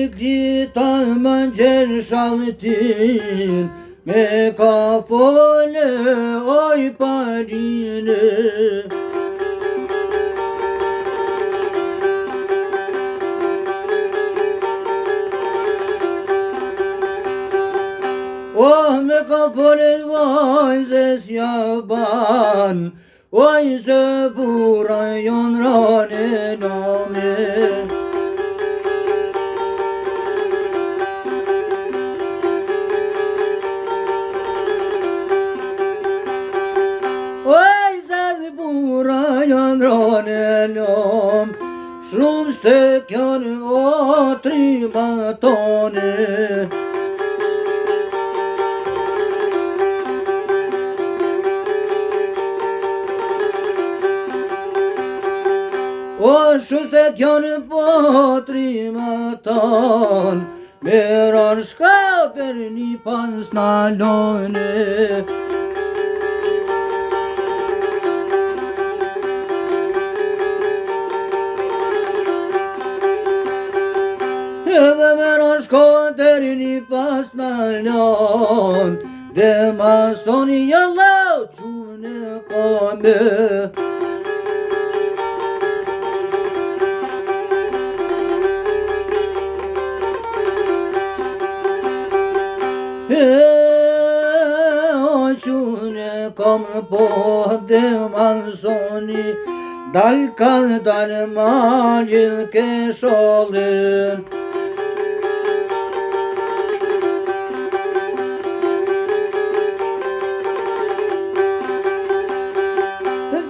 Biklita më gjerë shaltin, me ka fole oj parine. Oh, me ka fole vajzës jaban, oj se bura jon rane name. Oj se bura jon rane nam, shumë stek janë otri matone. O shumë se janë potri matan, meron shkater një pas nalone. Edhe meron shkater një pas nalon, dhe masoni jallau qune kame. O qune kom po dhe mansoni, dal kan dal malin ke sholin.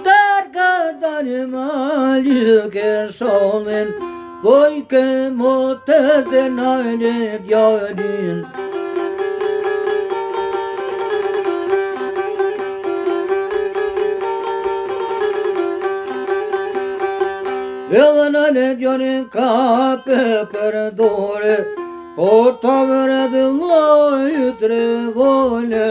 Dal kan dal malin ke sholin, voj ke motes dhe najle djadin. Edhe në ledjonin kape për dore, po të vërë dhe lojë tre vole.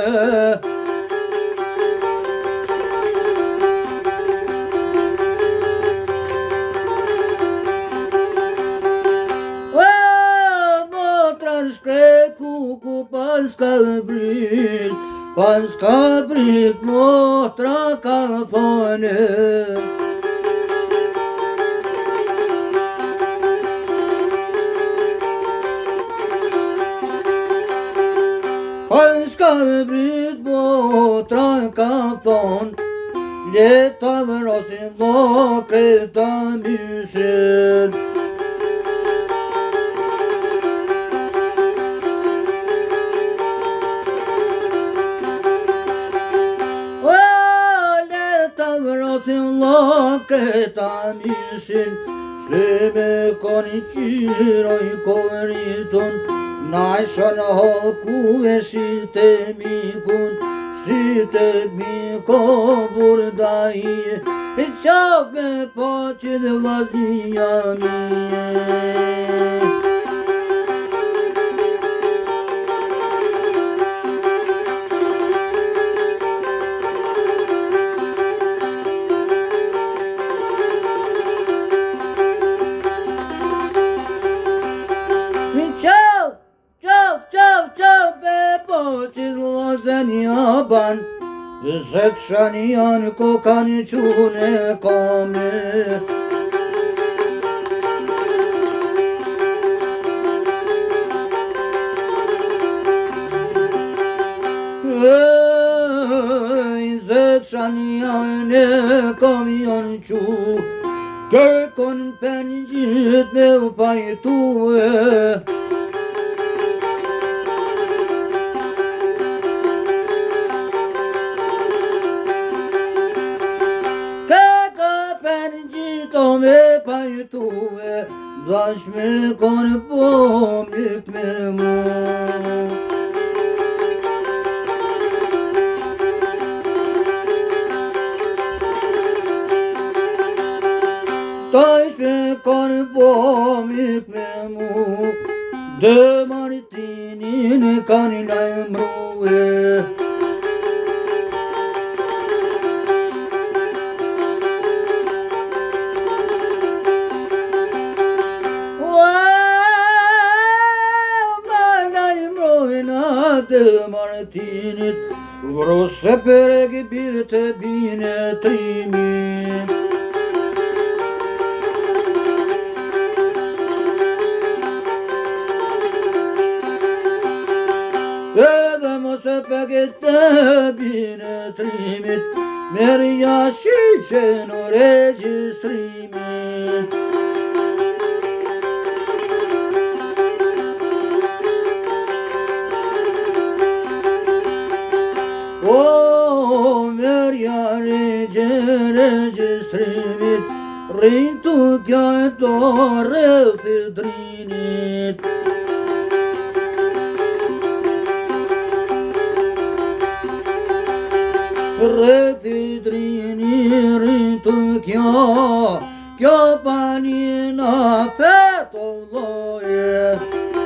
Motra shkre kuku pas ka brit motra ka fane. Pas ka brit motra ka fon, leta vrasin vokre ta mysin. Leta vrasin vokre ta mysin, se me koni qiroj koritun. Najshon halku e shite mikun, shite miko burdai, e qape po që dhe vllaznia mi. Ban, zet shani janë kokani qune kame. Zet shani janë kamion qu, kërkon për gjithë me u pajtue. Me pajtue, dhash me konë po mik me mu. Dhash me konë po mik me mu, dhe martinin e kanë lajmrue. të martinit, vrose për e gjibir të bine trimit. Edhe mos e paget të bine trimit, merja shiqe në registrimit. O, merja registrimit, rritu kja e to refidrinit. Refidrini rritu kja pa